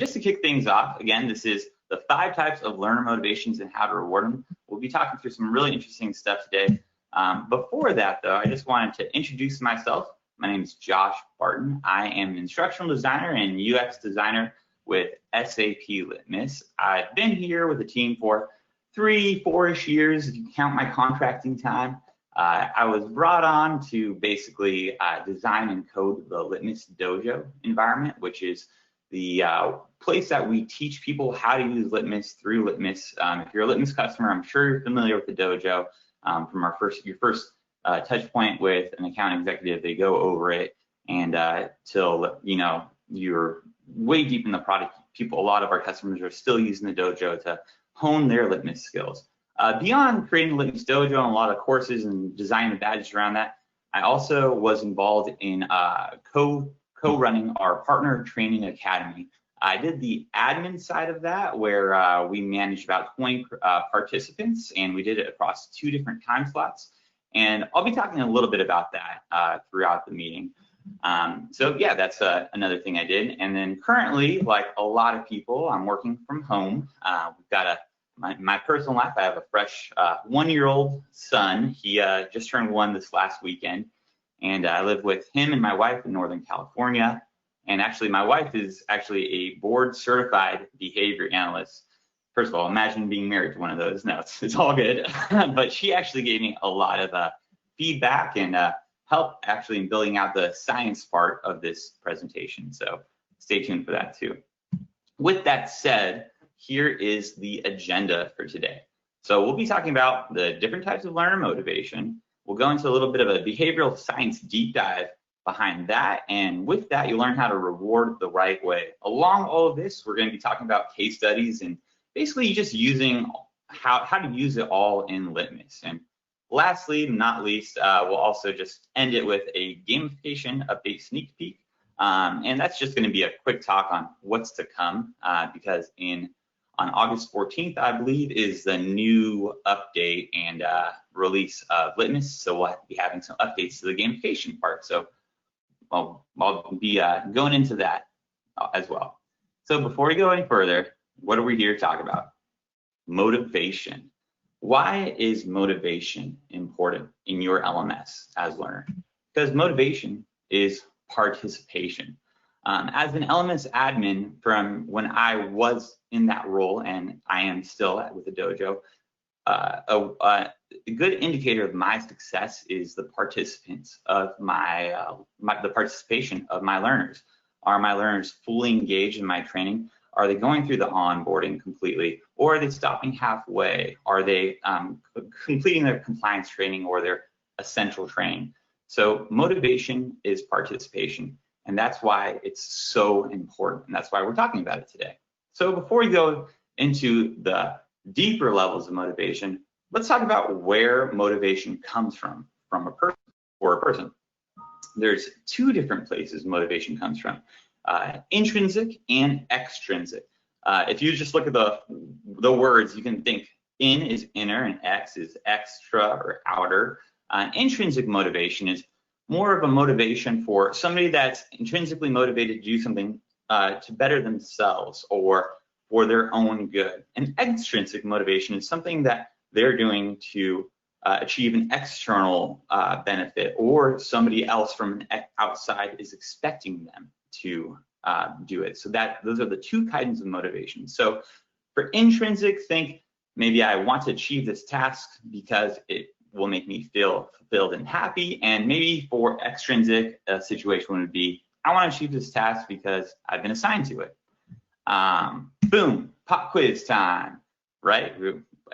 just to kick things off, again, this is the 5 types of learner motivations and how to reward them. We'll be talking through some really interesting stuff today. Before that, though, I just wanted to introduce myself. My name is Josh Barton. I am an instructional designer and UX designer with SAP Litmos. I've been here with the team for 3-4-ish years, if you count my contracting time. I was brought on to basically design and code the Litmos Dojo environment, which is the place that we teach people how to use Litmos through Litmos. If you're a Litmos customer, I'm sure you're familiar with the Dojo. From your first touch point with an account executive, they go over it, and till you're way deep in the product. A lot of our customers are still using the Dojo to hone their Litmos skills. Beyond creating the Litmos Dojo and a lot of courses and designing the badges around that, I also was involved in co-running our partner training academy. I did the admin side of that, where we managed about 20 participants, and we did it across 2 different time slots. And I'll be talking a little bit about that throughout the meeting. So yeah, that's another thing I did. And then currently, like a lot of people, I'm working from home. We've got my personal life. I have a fresh 1-year-old son. He just turned 1 this last weekend. And I live with him and my wife in Northern California. And actually, my wife is actually a board certified behavior analyst. First of all, imagine being married to one of those. No, it's all good. But she actually gave me a lot of feedback and help actually in building out the science part of this presentation. So stay tuned for that too. With that said, here is the agenda for today. So we'll be talking about the different types of learner motivation. We'll go into a little bit of a behavioral science deep dive behind that, and with that, you'll learn how to reward the right way. Along all of this, we're going to be talking about case studies and basically just using how to use it all in Litmos. And lastly, not least, we'll also just end it with a gamification update sneak peek, and that's just going to be a quick talk on what's to come, because on August 14th, I believe, is the new update and release of Litmos. So we'll be having some updates to the gamification part. So I'll be going into that as well. So before we go any further, what are we here to talk about? Motivation. Why is motivation important in your LMS as a learner? Because motivation is participation. As an LMS admin, from when I was in that role, and I am still with the dojo, a good indicator of my success is the participants of the participation of my learners. Are my learners fully engaged in my training? Are they going through the onboarding completely, or are they stopping halfway? Are they completing their compliance training or their essential training? So motivation is participation. And that's why it's so important, and that's why we're talking about it today. So before we go into the deeper levels of motivation, let's talk about where motivation comes from a person or a person. There's 2 different places motivation comes from, intrinsic and extrinsic. If you just look at the words, you can think in is inner and X is extra or outer. Intrinsic motivation is more of a motivation for somebody that's intrinsically motivated to do something to better themselves or for their own good. And extrinsic motivation is something that they're doing to achieve an external benefit, or somebody else from outside is expecting them to do it. So those are the 2 kinds of motivation. So for intrinsic, think maybe I want to achieve this task because it will make me feel fulfilled and happy. And maybe for extrinsic, a situation would be, I want to achieve this task because I've been assigned to it. Boom, pop quiz time, right?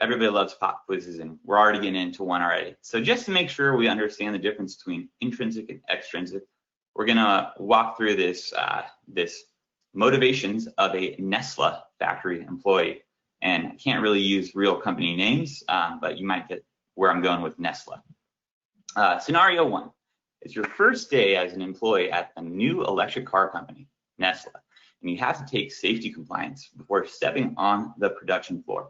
Everybody loves pop quizzes, and we're already getting into one already. So just to make sure we understand the difference between intrinsic and extrinsic, we're gonna walk through this motivations of a Nestle factory employee. And I can't really use real company names, but you might get where I'm going with Nestle. Scenario 1, it's your first day as an employee at a new electric car company, Nestle, and you have to take safety compliance before stepping on the production floor.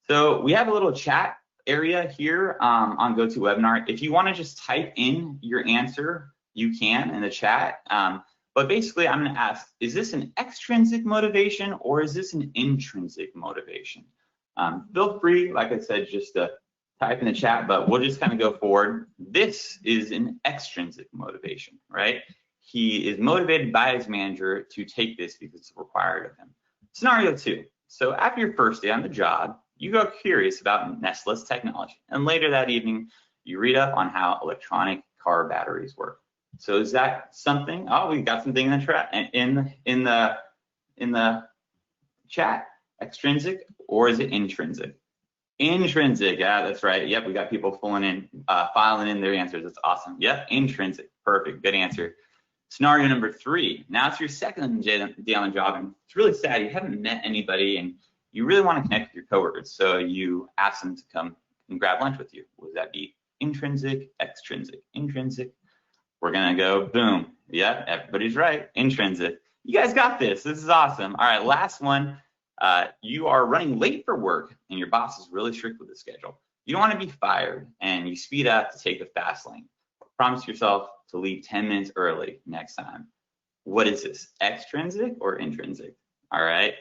So we have a little chat area here on GoToWebinar. If you want to just type in your answer, you can in the chat. But basically, I'm going to ask, is this an extrinsic motivation or is this an intrinsic motivation? Feel free, like I said, just to type in the chat, but we'll just kind of go forward. This is an extrinsic motivation, right? He is motivated by his manager to take this because it's required of him. Scenario 2. So after your first day on the job, you go curious about Nestle's technology, and later that evening, you read up on how electronic car batteries work. So is that something? Oh, we got something in the chat. Extrinsic or is it intrinsic? Intrinsic. Yeah, that's right. Yep, we got people filing in their answers. That's awesome. Yep, intrinsic. Perfect. Good answer. Scenario number 3. Now it's your second day on the job, and it's really sad. You haven't met anybody, and you really want to connect with your coworkers. So you ask them to come and grab lunch with you. Would that be intrinsic, extrinsic, intrinsic? We're gonna go boom. Yep, everybody's right. Intrinsic. You guys got this. This is awesome. All right, last one. You are running late for work and your boss is really strict with the schedule. You don't want to be fired and you speed up to take the fast lane. Promise yourself to leave 10 minutes early next time. What is this, extrinsic or intrinsic? All right.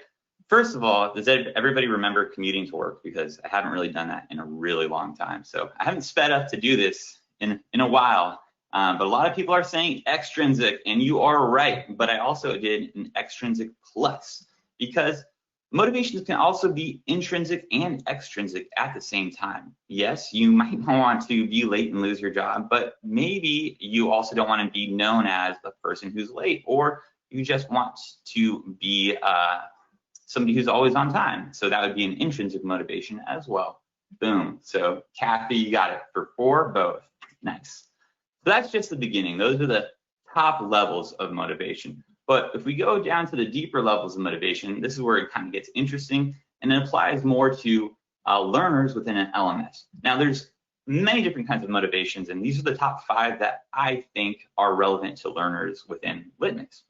First of all, does everybody remember commuting to work? Because I haven't really done that in a really long time. So I haven't sped up to do this in a while. But a lot of people are saying extrinsic, and you are right. But I also did an extrinsic plus, because motivations can also be intrinsic and extrinsic at the same time. Yes, you might want to be late and lose your job, but maybe you also don't want to be known as the person who's late, or you just want to be somebody who's always on time. So that would be an intrinsic motivation as well. Boom. So Kathy, you got it for 4, both. Nice. So that's just the beginning. Those are the top levels of motivation. But if we go down to the deeper levels of motivation, this is where it kind of gets interesting, and it applies more to learners within an LMS. Now, there's many different kinds of motivations, and these are the top 5 that I think are relevant to learners within Litmos.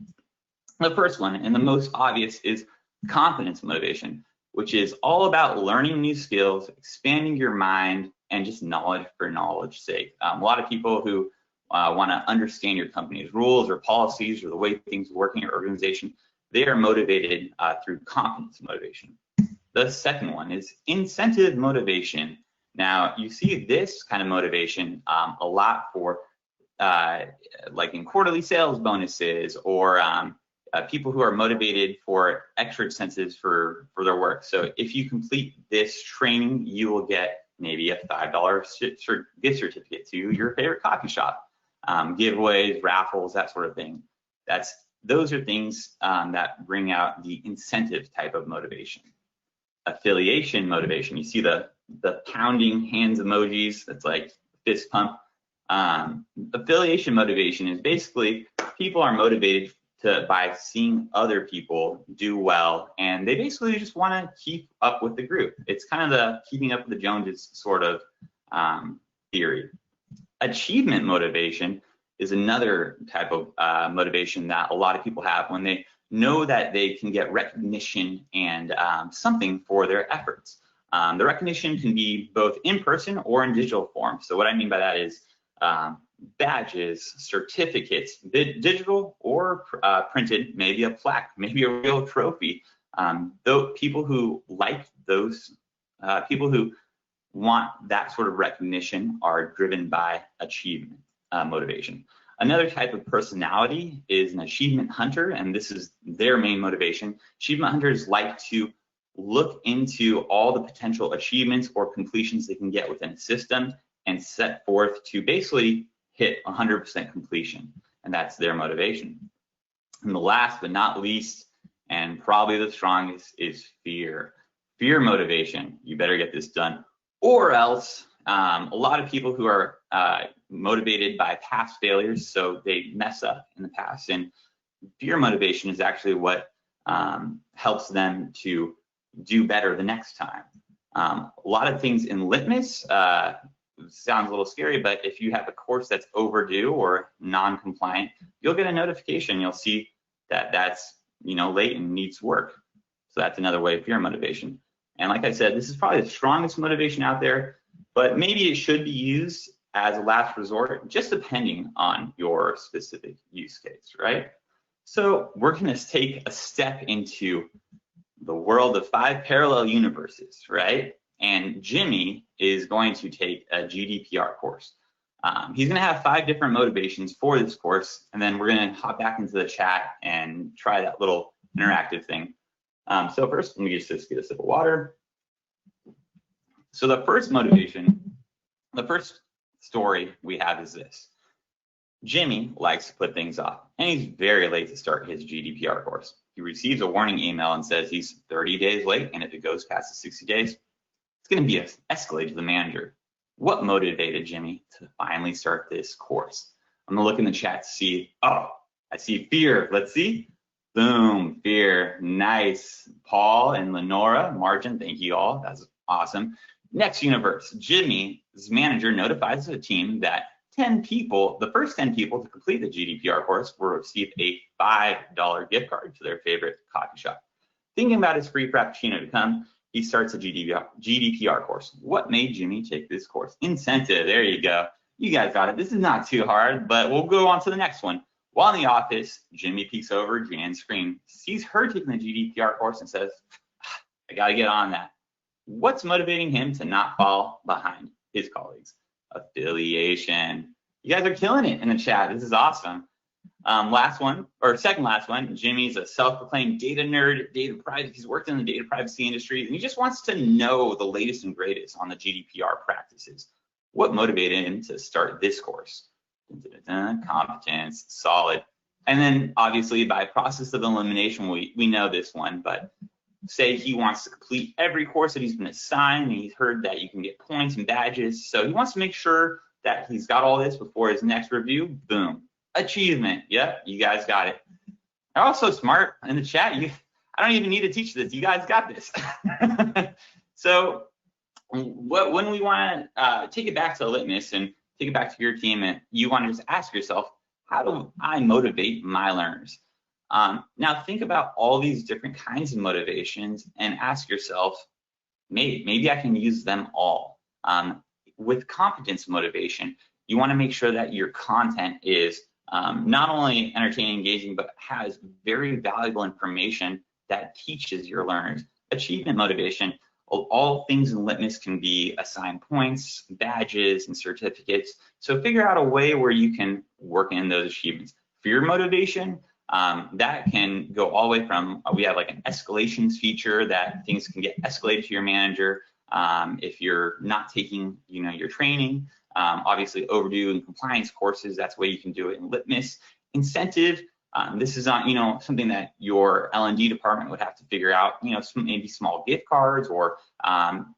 The first one, and the most obvious, is competence motivation, which is all about learning new skills, expanding your mind, and just knowledge for knowledge's sake. A lot of people who want to understand your company's rules or policies or the way things work in your organization, they are motivated through competence motivation. The second one is incentive motivation. Now, you see this kind of motivation a lot for like in quarterly sales bonuses, or people who are motivated for extra incentives for their work. So if you complete this training, you will get maybe a $5 gift certificate to your favorite coffee shop. Giveaways, raffles, that sort of thing. Those are things that bring out the incentive type of motivation. Affiliation motivation, you see the pounding hands emojis, that's like fist pump. Affiliation motivation is basically people are motivated by seeing other people do well, and they basically just want to keep up with the group. It's kind of the keeping up with the Joneses sort of theory. Achievement motivation is another type of motivation that a lot of people have when they know that they can get recognition and something for their efforts. The recognition can be both in person or in digital form. So what I mean by that is badges, certificates, digital or printed, maybe a plaque, maybe a real trophy. Though people who like those, people who want that sort of recognition are driven by achievement motivation. Another type of personality is an achievement hunter, and this is their main motivation. Achievement hunters like to look into all the potential achievements or completions they can get within a system and set forth to basically hit 100% completion, and that's their motivation. And the last but not least, and probably the strongest, is fear. Fear motivation. You better get this done, or else. A lot of people who are motivated by past failures, so they mess up in the past, and fear motivation is actually what helps them to do better the next time. A lot of things in Litmos sounds a little scary, but if you have a course that's overdue or non-compliant, you'll get a notification. You'll see that that's late and needs work. So that's another way of fear motivation. And like I said, this is probably the strongest motivation out there, but maybe it should be used as a last resort, just depending on your specific use case, right? So we're going to take a step into the world of 5 parallel universes, right? And Jimmy is going to take a GDPR course. He's going to have 5 different motivations for this course, and then we're going to hop back into the chat and try that little interactive thing. So first, let me just get a sip of water. So the first motivation, the first story we have is this. Jimmy likes to put things off, and he's very late to start his GDPR course. He receives a warning email and says he's 30 days late, and if it goes past the 60 days, it's going to be escalated to the manager. What motivated Jimmy to finally start this course? I'm going to look in the chat to see, oh, I see fear. Let's see. Boom, fear. Nice. Paul and Lenora, Margin, thank you all. That's awesome. Next universe, Jimmy's manager notifies the team that 10 people, the first 10 people to complete the GDPR course will receive a $5 gift card to their favorite coffee shop. Thinking about his free Frappuccino to come, he starts a GDPR course. What made Jimmy take this course? Incentive, there you go. You guys got it. This is not too hard, but we'll go on to the next one. While in the office, Jimmy peeks over Jan's screen, sees her taking the GDPR course and says, I gotta get on that. What's motivating him to not fall behind his colleagues? Affiliation. You guys are killing it in the chat. This is awesome. Last one, or second last one, Jimmy's a self-proclaimed data nerd, data privacy. He's worked in the data privacy industry, and he just wants to know the latest and greatest on the GDPR practices. What motivated him to start this course? Competence, solid. And then obviously by process of elimination, we know this one, but say he wants to complete every course that he's been assigned, and he's heard that you can get points and badges. So he wants to make sure that he's got all this before his next review. Boom. Achievement. Yep, you guys got it. You're also smart in the chat. I don't even need to teach this. You guys got this. So when we want to take it back to Litmos and take it back to your team, and you want to just ask yourself, how do I motivate my learners? Now think about all these different kinds of motivations and ask yourself, maybe I can use them all. With competence motivation, you want to make sure that your content is not only entertaining, engaging, but has very valuable information that teaches your learners. Achievement motivation, all things in Litmos can be assigned points, badges, and certificates. So figure out a way where you can work in those achievements. Fear motivation, that can go all the way from, we have like an escalations feature that things can get escalated to your manager if you're not taking, your training. Obviously overdue and compliance courses, that's the way you can do it in Litmos. Incentive, this is not, something that your L&D department would have to figure out, maybe small gift cards, or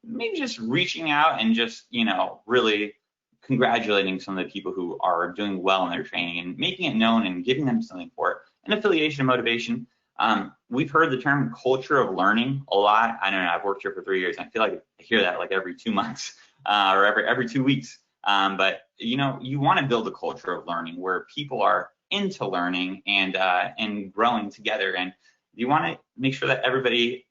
maybe just reaching out and just, really congratulating some of the people who are doing well in their training and making it known and giving them something for it. And affiliation motivation, we've heard the term culture of learning a lot. I don't know, I've worked here for 3 years. And I feel like I hear that like every 2 months or every 2 weeks. But you want to build a culture of learning where people are into learning and growing together, and you want to make sure that everybody,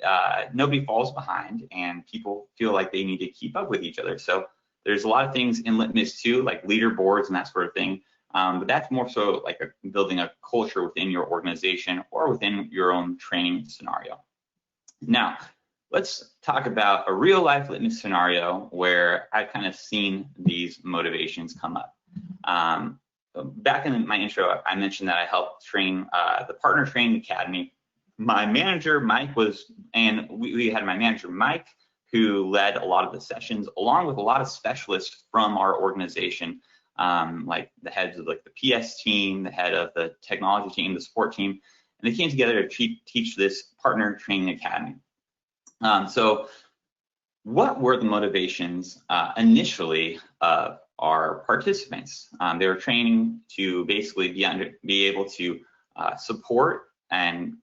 nobody falls behind, and people feel like they need to keep up with each other. So there's a lot of things in Litmos too, like leaderboards and that sort of thing. But that's more so like building a culture within your organization or within your own training scenario. Now, let's talk about a real life Litmos scenario where I've kind of seen these motivations come up. Back in my intro, I mentioned that I helped train the Partner Training Academy. My manager, Mike, we had my manager, Mike, who led a lot of the sessions, along with a lot of specialists from our organization, like the heads of like the PS team, the head of the technology team, the support team, and they came together to teach this Partner Training Academy. So what were the motivations initially of our participants? They were training to basically be able to support and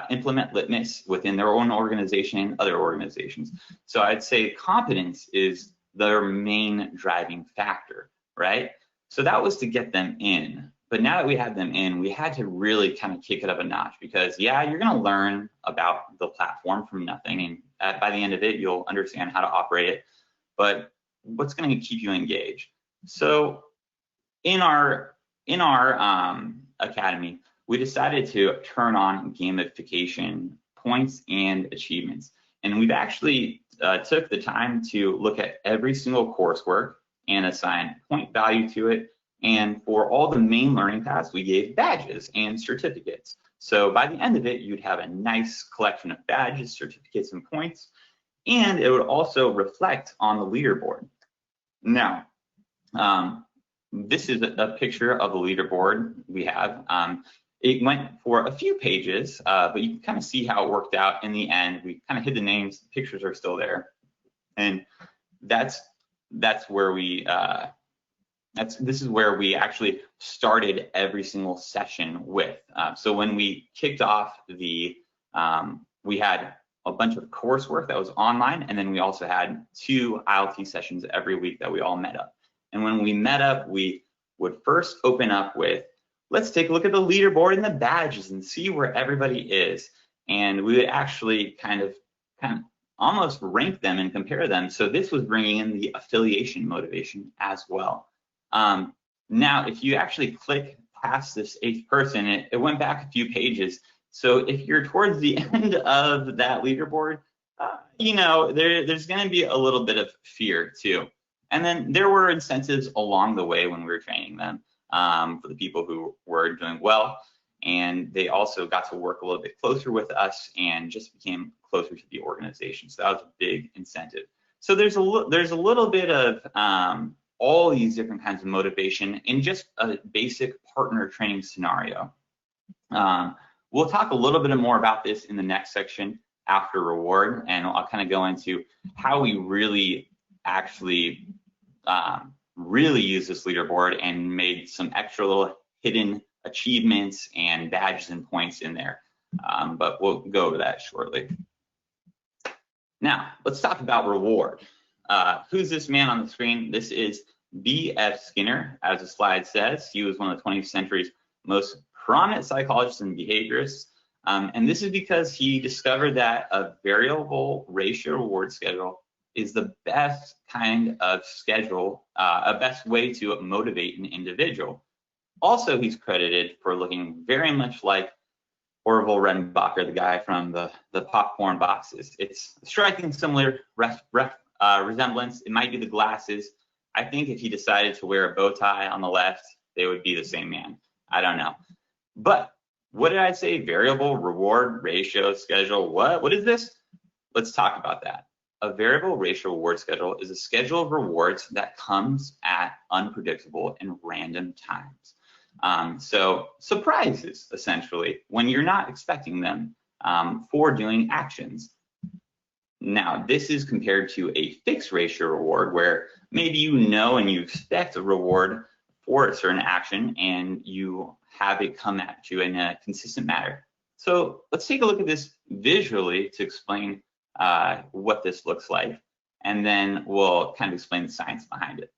implement Litmos within their own organization and other organizations. So I'd say competence is their main driving factor, right? So that was to get them in. But now that we had them in, we had to really kind of kick it up a notch, because yeah, you're going to learn about the platform from nothing, and by the end of it, you'll understand how to operate it. But what's going to keep you engaged? So in our academy, we decided to turn on gamification points and achievements. And we've actually took the time to look at every single coursework and assign point value to it. And for all the main learning paths, we gave badges and certificates. So by the end of it, you'd have a nice collection of badges, certificates, and points, and it would also reflect on the leaderboard. Now, this is a picture of the leaderboard we have. It went for a few pages, but you can kind of see how it worked out in the end. We kind of hid the names, the pictures are still there. And that's where we, this is where we actually started every single session with. So when we kicked off we had a bunch of coursework that was online, and then we also had 2 ILT sessions every week that we all met up. And when we met up, we would first open up with, let's take a look at the leaderboard and the badges and see where everybody is. And we would actually kind of almost rank them and compare them. So this was bringing in the affiliation motivation as well. Now, if you actually click past this 8th person, it went back a few pages. So if you're towards the end of that leaderboard, you know, there's going to be a little bit of fear too. And then there were incentives along the way when we were training them for the people who were doing well. And they also got to work a little bit closer with us and just became closer to the organization. So that was a big incentive. So there's a little bit of all these different kinds of motivation in just a basic partner training scenario. We'll talk a little bit more about this in the next section after reward, and I'll kind of go into how we really actually really use this leaderboard and made some extra little hidden achievements and badges and points in there. But we'll go over that shortly. Now, let's talk about reward. Who's this man on the screen? This is B.F. Skinner, as the slide says. He was one of the 20th century's most prominent psychologists and behaviorists. And this is because he discovered that a variable ratio reward schedule is the best kind of schedule, a best way to motivate an individual. Also, he's credited for looking very much like Orville Redenbacher, the guy from the popcorn boxes. It's a striking similar resemblance. It might be the glasses. I think if he decided to wear a bow tie on the left, they would be the same man. I don't know. But what did I say? Variable reward ratio schedule. What is this? Let's talk about that. A variable ratio reward schedule is a schedule of rewards that comes at unpredictable and random times. So surprises, essentially, when you're not expecting them for doing actions. Now, this is compared to a fixed ratio reward where maybe you know and you expect a reward for a certain action and you have it come at you in a consistent manner. So let's take a look at this visually to explain what this looks like, and then we'll kind of explain the science behind it.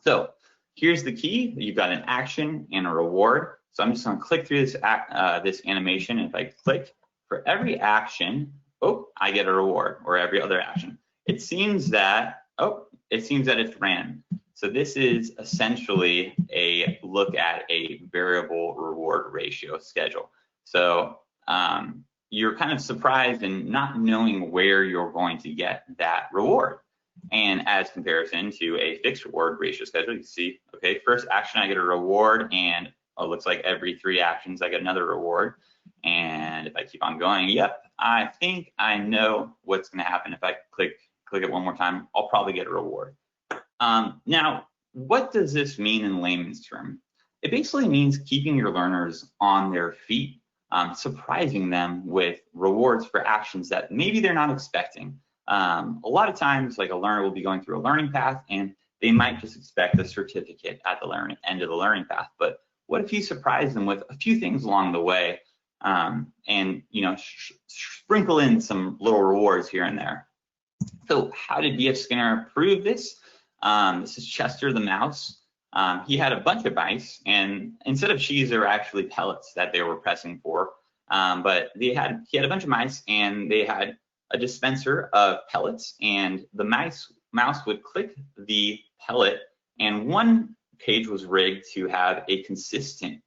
So here's the key. You've got an action and a reward. So I'm just going to click through this animation. If I click for every action, I get a reward, or every other action. It seems that it's random. So this is essentially a look at a variable reward ratio schedule. So you're kind of surprised in not knowing where you're going to get that reward. And as comparison to a fixed reward ratio schedule, you see, okay, first action I get a reward, and it looks like every 3 actions I get another reward. And if I keep on going, yep, I think I know what's going to happen. If I click it one more time, I'll probably get a reward. Now, what does this mean in layman's term? It basically means keeping your learners on their feet, surprising them with rewards for actions that maybe they're not expecting. A lot of times, like, a learner will be going through a learning path and they might just expect a certificate at the end of the learning path. But what if you surprise them with a few things along the way, and sprinkle in some little rewards here and there? So how did B.F. Skinner prove this? This is Chester the mouse. He had a bunch of mice, and instead of cheese, there were actually pellets that they were pressing for. But he had a bunch of mice, and they had a dispenser of pellets, and the mouse would click the pellet, and one cage was rigged to have a consistent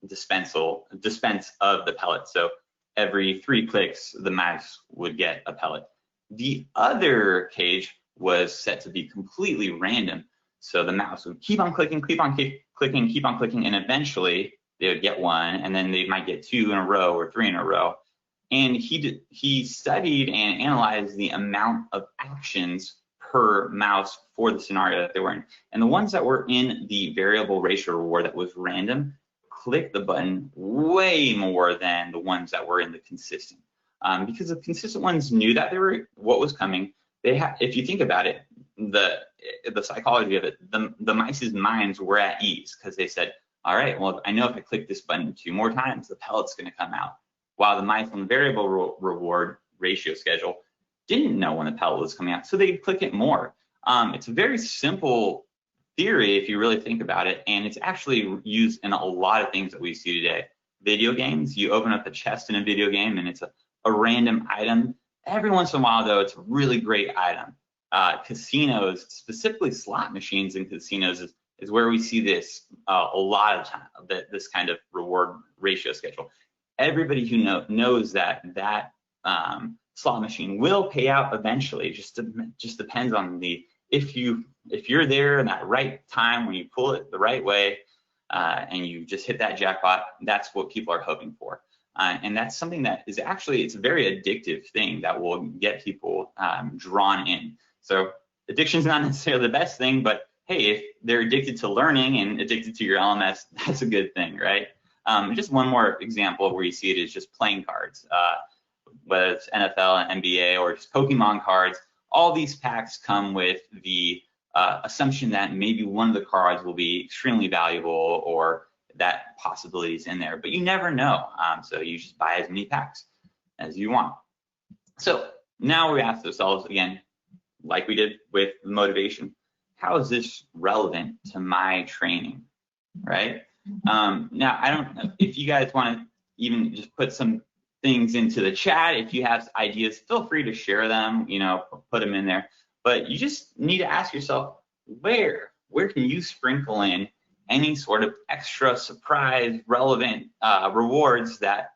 dispense of the pellet. So every 3 clicks, the mouse would get a pellet. The other cage was set to be completely random. So the mouse would keep on clicking, keep on clicking, and eventually they would get one, and then they might get 2 in a row or 3 in a row. And he studied and analyzed the amount of actions per mouse for the scenario that they were in. And the ones that were in the variable ratio reward that was random click the button way more than the ones that were in the consistent. Because the consistent ones knew that they were what was coming. If you think about it, the psychology of it, the mice's minds were at ease because they said, all right, well, I know if I click this button 2 more times, the pellet's going to come out. While the mice on the variable reward ratio schedule didn't know when the pellet was coming out, so they'd click it more. It's a very simple theory if you really think about it, and it's actually used in a lot of things that we see today. Video games, you open up a chest in a video game and it's a random item. Every once in a while, though, it's a really great item. Casinos, specifically slot machines in casinos, is where we see this a lot of time, this kind of reward ratio schedule. Everybody who knows that slot machine will pay out eventually. Just depends on if you're there in that right time when you pull it the right way and you just hit that jackpot. That's what people are hoping for, and that's something that is actually, it's a very addictive thing that will get people drawn in. So addiction is not necessarily the best thing, but hey, if they're addicted to learning and addicted to your LMS, that's a good thing, right? Just one more example where you see it is just playing cards, whether it's NFL and NBA or just Pokemon cards. All these packs come with the assumption that maybe one of the cards will be extremely valuable or that possibility is in there, but you never know. So you just buy as many packs as you want. So now we ask ourselves again, like we did with motivation, how is this relevant to my training, right? Now, I don't know if you guys want to even just put some things into the chat. If you have ideas, feel free to share them, put them in there. But you just need to ask yourself, where can you sprinkle in any sort of extra surprise, relevant rewards that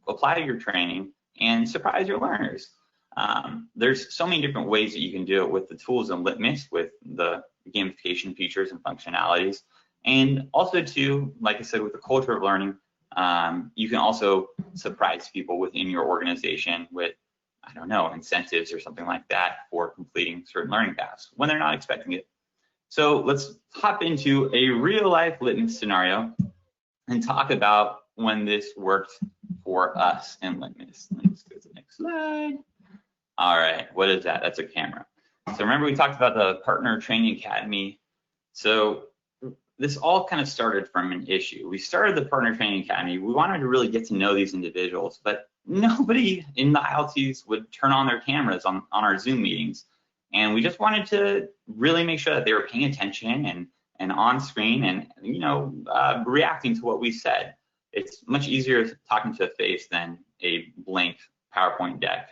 apply to your training and surprise your learners? There's so many different ways that you can do it with the tools in Litmos, with the gamification features and functionalities. And also too, like I said, with the culture of learning, you can also surprise people within your organization with, I don't know, incentives or something like that for completing certain learning paths when they're not expecting it. So let's hop into a real life Litmos scenario and talk about when this worked for us in Litmos. Let's go to the next slide. All right, what is that? That's a camera. So remember we talked about the Partner Training Academy. So this all kind of started from an issue. We started the Partner Training Academy. We wanted to really get to know these individuals, but nobody in the ILTs would turn on their cameras on our Zoom meetings. And we just wanted to really make sure that they were paying attention and on screen and, reacting to what we said. It's much easier talking to a face than a blank PowerPoint deck.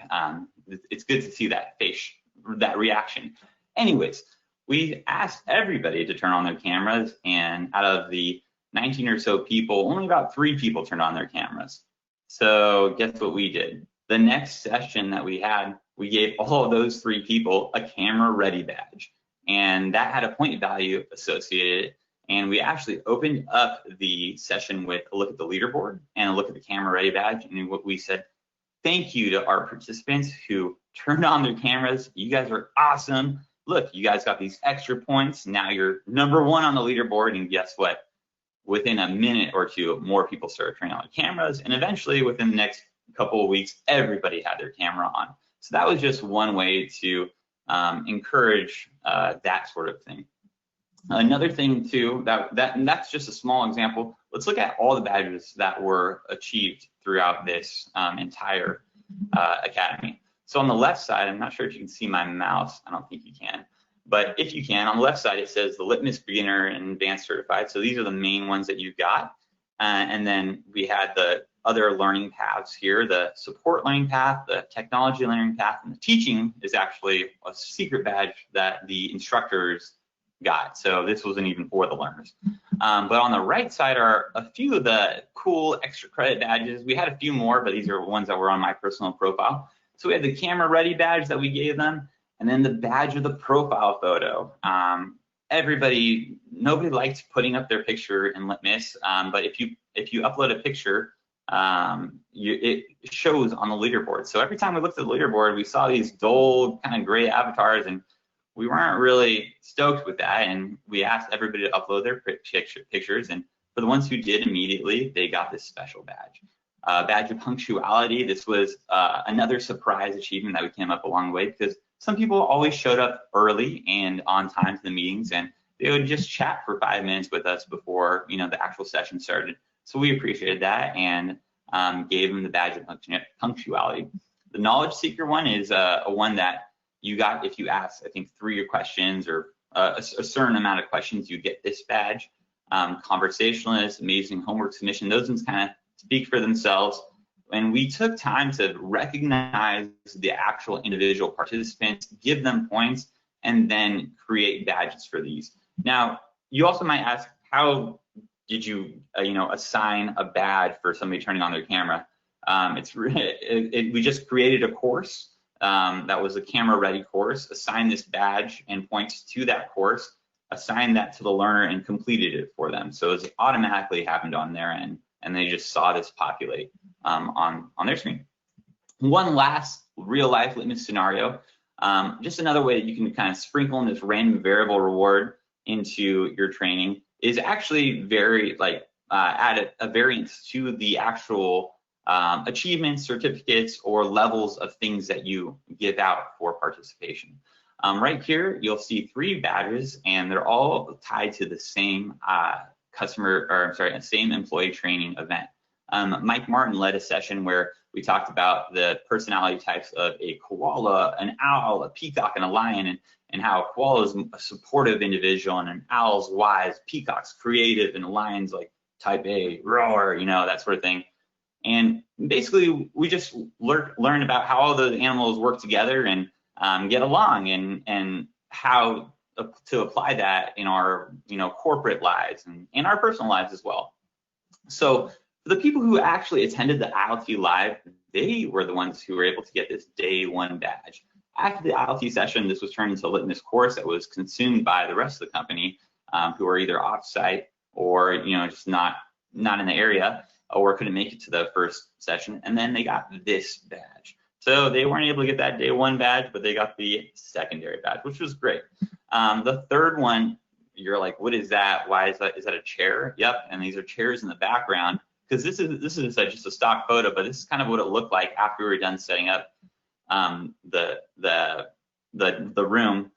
It's good to see that face, that reaction. Anyways, we asked everybody to turn on their cameras, and out of the 19 or so people, only about 3 people turned on their cameras. So guess what we did? The next session that we had, we gave all of those 3 people a camera ready badge, and that had a point value associated. And we actually opened up the session with a look at the leaderboard and a look at the camera ready badge. And what we said, thank you to our participants who turned on their cameras. You guys are awesome. Look, you guys got these extra points. Now you're number 1 on the leaderboard. And guess what? Within a minute or 2, more people started turning on their cameras. And eventually, within the next couple of weeks, everybody had their camera on. So that was just one way to encourage that sort of thing. Another thing too, and that's just a small example. Let's look at all the badges that were achieved throughout this entire academy. So on the left side, I'm not sure if you can see my mouse. I don't think you can. But if you can, on the left side, it says the Litmos Beginner and Advanced Certified. So these are the main ones that you've got. And then we had the other learning paths here, the support learning path, the technology learning path, and the teaching is actually a secret badge that the instructors got. So this wasn't even for the learners. But on the right side are a few of the cool extra credit badges. We had a few more, but these are ones that were on my personal profile. So we had the camera ready badge that we gave them, and then the badge of the profile photo. Nobody liked putting up their picture in Litmos, but if you upload a picture, it shows on the leaderboard. So every time we looked at the leaderboard, we saw these dull kind of gray avatars, and we weren't really stoked with that. And we asked everybody to upload their pictures, and for the ones who did immediately, they got this special badge. Badge of punctuality. This was another surprise achievement that we came up along the way, because some people always showed up early and on time to the meetings, and they would just chat for 5 minutes with us before the actual session started. So we appreciated that and gave them the badge of punctuality. The knowledge seeker one is a one that you got if you asked, I think, 3 questions or a certain amount of questions, you get this badge. Conversationalist, amazing homework submission, those ones kind of speak for themselves. And we took time to recognize the actual individual participants, give them points, and then create badges for these. Now, you also might ask, how did you, assign a badge for somebody turning on their camera? We just created a course that was a camera-ready course, assigned this badge and points to that course, assigned that to the learner, and completed it for them. So it automatically happened on their end, and they just saw this populate on their screen. One last real-life Litmos scenario, just another way that you can kind of sprinkle in this random variable reward into your training is actually very add a variance to the actual achievements, certificates, or levels of things that you give out for participation. Right here, you'll see 3 badges, and they're all tied to the same same employee training event. Mike Martin led a session where we talked about the personality types of a koala, an owl, a peacock, and a lion, and how a koala is a supportive individual, and an owl's wise, peacock's creative, and a lion's like type A, roar, that sort of thing. And basically, we just learn about how all the animals work together and get along, and how to apply that in our corporate lives and in our personal lives as well. So for the people who actually attended the ILT Live, they were the ones who were able to get this day 1 badge. After the ILT session, this was turned into a Litmos course that was consumed by the rest of the company, who were either off-site or just not in the area, or couldn't make it to the first session, and then they got this badge. So they weren't able to get that day 1 badge, but they got the secondary badge, which was great. The third one, you're like, what is that? Why is that? Is that a chair? Yep, and these are chairs in the background, because this is just a stock photo, but this is kind of what it looked like after we were done setting up the room.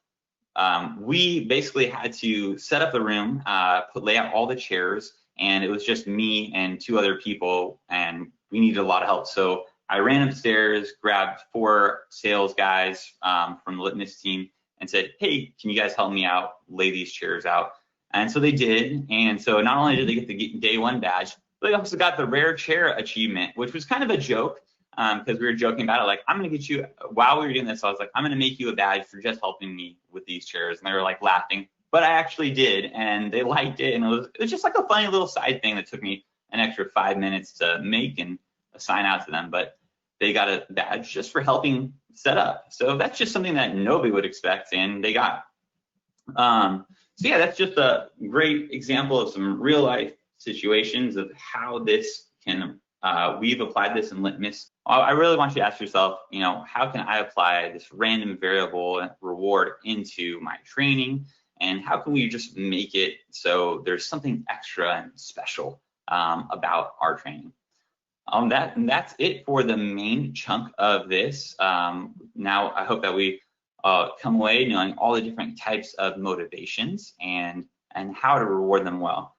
We basically had to set up the room, lay out all the chairs, and it was just me and 2 other people, and we needed a lot of help. So I ran upstairs, grabbed 4 sales guys from the Litmos team, and said, hey, can you guys help me out, lay these chairs out? And so they did. And so not only did they get the day 1 badge, but they also got the rare chair achievement, which was kind of a joke, because we were joking about it. Like, I'm going to get you, while we were doing this, I was like, I'm going to make you a badge for just helping me with these chairs. And they were like laughing, but I actually did, and they liked it. And it was just like a funny little side thing that took me an extra 5 minutes to make and assign out to them. But they got a badge just for helping set up. So that's just something that nobody would expect, and they got. So yeah, that's just a great example of some real life situations of how this can, we've applied this in Litmos. I really want you to ask yourself, how can I apply this random variable reward into my training, and how can we just make it so there's something extra and special about our training? That's it for the main chunk of this. Now, I hope that we come away knowing all the different types of motivations and how to reward them well.